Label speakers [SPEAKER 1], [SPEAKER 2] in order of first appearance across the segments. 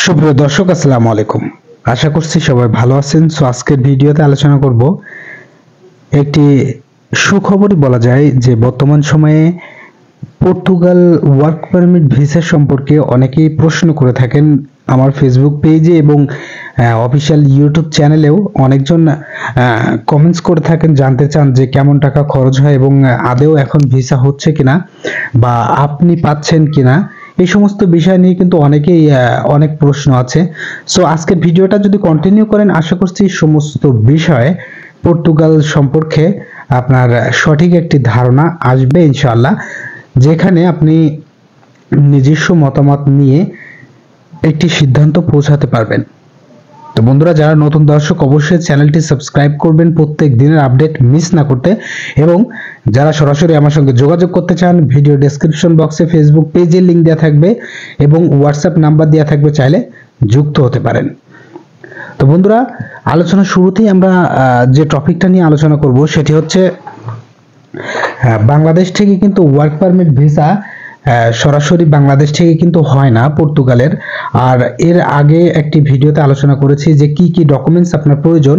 [SPEAKER 1] সুপ্রিয় দর্শক, আসসালামু আলাইকুম। আশা করছি সবাই ভালো আছেন। সো আজকের ভিডিওতে আলোচনা করব একটি সুখবরই বলা যায় যে বর্তমান সময়ে পর্তুগাল ওয়ার্ক পারমিট ভিসা সম্পর্কে অনেকেই প্রশ্ন করে থাকেন। আমার ফেসবুক পেজে এবং অফিসিয়াল ইউটিউব চ্যানেলেও অনেকজন কমেন্টস করে থাকেন, জানতে চান যে কেমন টাকা খরচ হয় এবং আদৌ এখন ভিসা হচ্ছে কিনা বা আপনি পাচ্ছেন কিনা। এই সমস্ত বিষয় নিয়ে কিন্তু অনেকেই অনেক প্রশ্ন আছে। সো আজকের ভিডিওটা যদি কন্টিনিউ করেন, আশা করছি সমস্ত বিষয়ে পর্তুগাল সম্পর্কে আপনার সঠিক একটি ধারণা আসবে ইনশাআল্লাহ, যেখানে আপনি নিজস্ব মতামত নিয়ে একটি সিদ্ধান্ত পৌঁছাতে পারবেন। তো বন্ধুরা, যারা নতুন দর্শক অবশ্যই চ্যানেলটি সাবস্ক্রাইব করবেন প্রত্যেক দিনের আপডেট মিস না করতে, এবং যারা সরাসরি আমার সঙ্গে যোগাযোগ করতে চান, ভিডিও ডেসক্রিপশন বক্সে ফেসবুক পেজের লিংক দেওয়া থাকবে এবং হোয়াটসঅ্যাপ নাম্বার দেওয়া থাকবে, চাইলে যুক্ত হতে পারেন। তো বন্ধুরা, আলোচনা শুরুতেই আমরা যে টপিকটা নিয়ে আলোচনা করব সেটি হচ্ছে বাংলাদেশ থেকে কিন্তু ওয়ার্ক পারমিট ভিসা সরাসরি বাংলাদেশ থেকে কিন্তু হয় না পর্তুগালের। আর এর আগে একটি ভিডিওতে আলোচনা করেছি যে কি কি ডকুমেন্টস আপনার প্রয়োজন,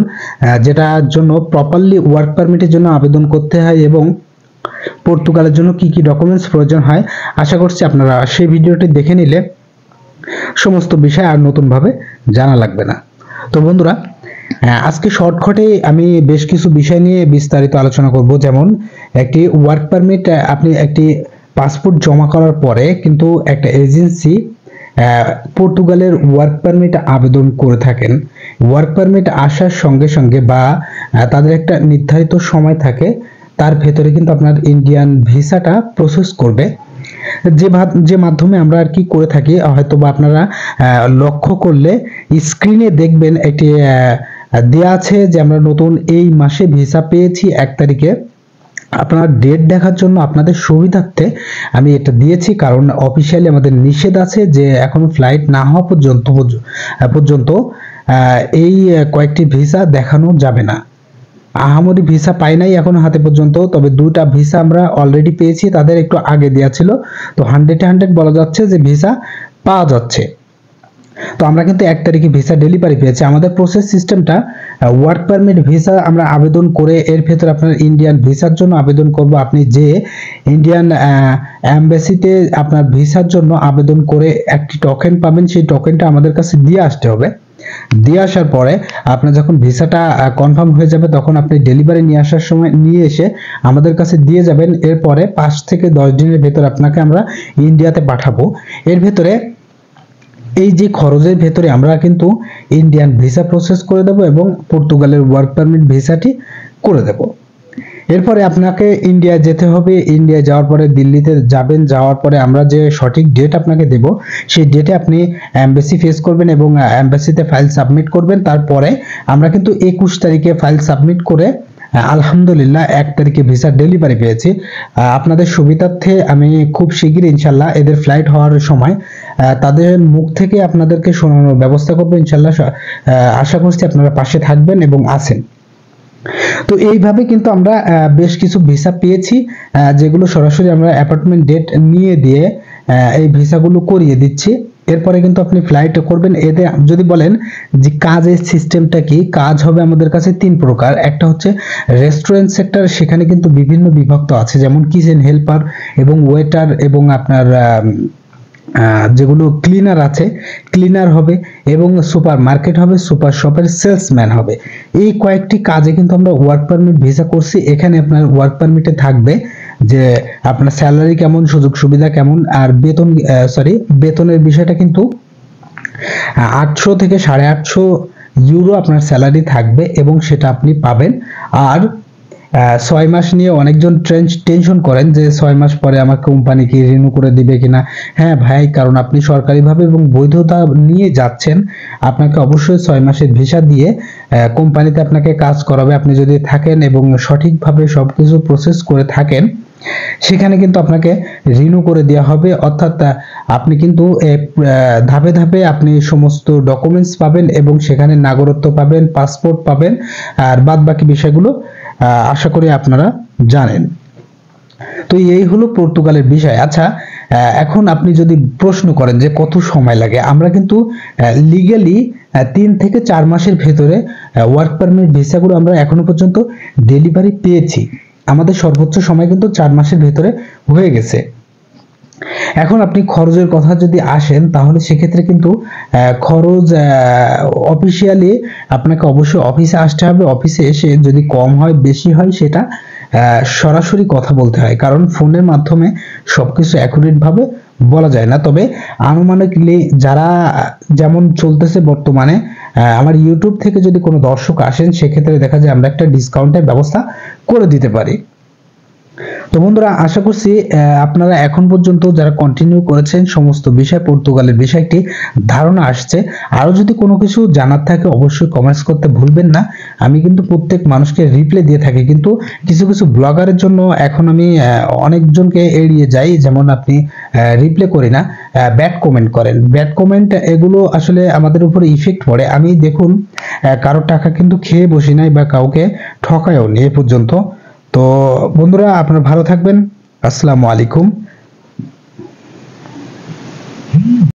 [SPEAKER 1] যেটার জন্য প্রপারলি ওয়ার্ক পারমিটের জন্য আবেদন করতে হয় এবং পর্তুগালের জন্য কি কি ডকুমেন্টস প্রয়োজন হয়। আশা করছি আপনারা সেই ভিডিওটি দেখে নিলে সমস্ত বিষয় আর নতুনভাবে জানা লাগবে না। তো বন্ধুরা, আজকে শর্টকাটে আমি বেশ কিছু বিষয় নিয়ে বিস্তারিত আলোচনা করব। যেমন একটি ওয়ার্ক পারমিট, আপনি একটি পাসপোর্ট জমা করার পরে কিন্তু একটা এজেন্সি পর্তুগালের ওয়ার্ক পারমিট আবেদন করে থাকেন। ওয়ার্ক পারমিট আসার সঙ্গে সঙ্গে বা তাদের একটা নির্ধারিত সময় থাকে, তার ভেতরে কিন্তু আপনার ইন্ডিয়ান ভিসাটা প্রসেস করবে, যে মাধ্যমে আমরা আর কি করে থাকি। হয়তো বা আপনারা লক্ষ্য করলে স্ক্রিনে দেখবেন একটি দেয়া আছে যে আমরা নতুন এই মাসে ভিসা পেয়েছি 1 তারিখে। আপনারা ডেট দেখার জন্য আপনাদের সুবিধার্থে আমি এটা দিয়েছি, কারণ অফিসিয়ালি আমাদের নিষেধ আছে যে এখন ফ্লাইট না হওয়া পর্যন্ত এই কয়েকটি ভিসা দেখানো যাবে না। আহামরি ভিসা পাই নাই এখন হাতে পর্যন্ত, তবে 2টা ভিসা আমরা অলরেডি পেয়েছি, তাদের একটু আগে দেওয়া ছিল। তো 100 বলা যাচ্ছে যে ভিসা পাওয়া যাচ্ছে। তো আমরা কিন্তু 1 তারিখে ভিসা ডেলিভারি পেয়েছি। আমাদের প্রসেস সিস্টেমটা ওয়ার্ক পারমিট ভিসা আমরা আবেদন করে এর ভেতরে আপনার ইন্ডিয়ান ভিসার জন্য আবেদন করব। আপনি যে ইন্ডিয়ান এমবাসিতে আপনার ভিসার জন্য আবেদন করে একটি টোকেন পাবেন, সেই টোকেনটা আমাদের কাছে দিয়ে আসতে হবে। দিয়ে আসার পরে আপনার যখন ভিসাটা কনফার্ম হয়ে যাবে, তখন আপনি ডেলিভারি নিয়ে আসার সময় নিয়ে এসে আমাদের কাছে দিয়ে যাবেন। এরপরে 5 থেকে 10 দিনের ভেতর আপনাকে আমরা ইন্ডিয়াতে পাঠাবো। এর ভেতরে এই যে খরচের ভেতরে আমরা কিন্তু ইন্ডিয়ান ভিসা প্রসেস করে দেব এবং পর্তুগালের ওয়ার্ক পারমিট ভিসাটি করে দেব। এরপরে আপনাকে ইন্ডিয়া যেতে হবে। ইন্ডিয়া যাওয়ার পরে দিল্লিতে যাবেন। যাওয়ার পরে আমরা যে সঠিক ডেট আপনাকে দেব, সেই ডেটে আপনি এমবাসি ফেস করবেন এবং এমবাসিতে ফাইল সাবমিট করবেন। তারপরে আমরা কিন্তু 21 তারিখে ফাইল সাবমিট করে আলহামদুলিল্লাহ 1 তারিখে ভিসা ডেলিভারি পেয়েছি। আপনাদের সুবিধার্থে আমি খুব শিগগিরই ইনশাল্লাহ এদের ফ্লাইট হওয়ার সময় তাদের মুখ থেকে আপনাদেরকে শোনানোর ব্যবস্থা করবো ইনশাল্লাহ। আশা করছি আপনারা পাশে থাকবেন এবং আছেন। তো এইভাবে কিন্তু আমরা বেশ কিছু ভিসা পেয়েছি, যেগুলো সরাসরি আমরা অ্যাপয়েন্টমেন্ট ডেট নিয়ে দিয়ে এই ভিসাগুলো করিয়ে দিচ্ছি। এরপরে কিন্তু আপনি ফ্লাইট করবেন। এতে যদি বলেন যে কাজের সিস্টেমটা কি, কাজ হবে আমাদের কাছে 3 প্রকার। একটা হচ্ছে রেস্টুরেন্ট সেক্টর, সেখানে কিন্তু বিভিন্ন বিভক্ত আছে, যেমন কিচেন হেল্পার এবং ওয়েটার এবং আপনার যেগুলো ক্লিনার আছে, ক্লিনার হবে এবং সুপার মার্কেট হবে, সুপার শপের সেলসম্যান হবে। এই কয়েকটি কাজে কিন্তু আমরা ওয়ার্ক পারমিট ভিসা করছি। এখানে আপনার ওয়ার্ক পারমিটে থাকবে যে আপনার স্যালারি কেমন, সুযোগ সুবিধা কেমন, আর বেতনের বিষয়টা কিন্তু 800 থেকে 850 ইউরো আপনার স্যালারি থাকবে এবং সেটা আপনি পাবেন। আর 6 মাস নিয়ে অনেকজন টেনশন করেন যে 6 মাস পরে আমার কোম্পানি কি রিনিউ করে দিবে কিনা। হ্যাঁ ভাই, কারণ আপনি সরকারিভাবে এবং বৈধতা নিয়ে যাচ্ছেন, আপনাকে অবশ্যই 6 মাসের ভিসা দিয়ে কোম্পানিতে আপনাকে কাজ করাবে। আপনি যদি থাকেন এবং সঠিকভাবে সবকিছু প্রসেস করে থাকেন, সেখানে কিন্তু আপনাকে রিনিউ করে দেওয়া হবে। অর্থাৎ আপনি কিন্তু ধাপে ধাপে আপনি সমস্ত ডকুমেন্টস পাবেন এবং সেখানে নাগরিকত্ব পাবেন, পাসপোর্ট পাবেন, আর বাদ বাকি বিষয়গুলো আশা করি আপনারা জানেন। তো এই হলো পর্তুগালের বিষয়। আচ্ছা, এখন আপনি যদি প্রশ্ন করেন যে কত সময় লাগে, আমরা কিন্তু লিগ্যালি 3 থেকে 4 মাসের ভেতরে ওয়ার্ক পারমিট ভিসাগুলো আমরা এখনো পর্যন্ত ডেলিভারি পেয়েছি। আমাদের সর্বোচ্চ সময় কিন্তু 4 মাসের ভেতরে হয়ে গেছে। এখন আপনি খরচের কথা যদি আসেন, তাহলে সেক্ষেত্রে কিন্তু খরচ অফিসিয়ালি আপনাকে অবশ্যই অফিসে আসতে হবে। অফিসে এসে যদি কম হয় বেশি হয় সেটা সরাসরি কথা বলতে হয়, কারণ ফোনের মাধ্যমে সবকিছু অ্যাকুরেট ভাবে বলা যায় না। তবে আনুমানিকলি যারা যেমন চলতেছে বর্তমানে, আমার ইউটিউব থেকে যদি কোনো দর্শক আসেন, সেক্ষেত্রে দেখা যায় আমরা একটা ডিসকাউন্টের ব্যবস্থা করে দিতে পারি। তো বন্ধুরা, আশা করছি আপনারা এখন পর্যন্ত যারা কন্টিনিউ করেছেন সমস্ত বিষয়, পর্তুগালের বিষয়টি ধারণা আসছে। আরো যদি কোনো কিছু জানার থাকে অবশ্যই কমেন্টস করতে ভুলবেন না। আমি কিন্তু প্রত্যেক মানুষকে রিপ্লাই দিয়ে থাকি, কিন্তু কিছু কিছু ব্লগারের জন্য এখন আমি অনেকজনকে এড়িয়ে যাই। যেমন আপনি রিপ্লাই করি না, ব্যাড কমেন্ট করেন। ব্যাড কমেন্ট এগুলো আসলে আমাদের উপরে ইফেক্ট পড়ে। আমি দেখুন কারোর টাকা কিন্তু খেয়ে বসি নাই বা কাউকে ঠকায়ও নি এ পর্যন্ত। তো বন্ধুরা, আপনারা ভালো থাকবেন। আসসালামু আলাইকুম।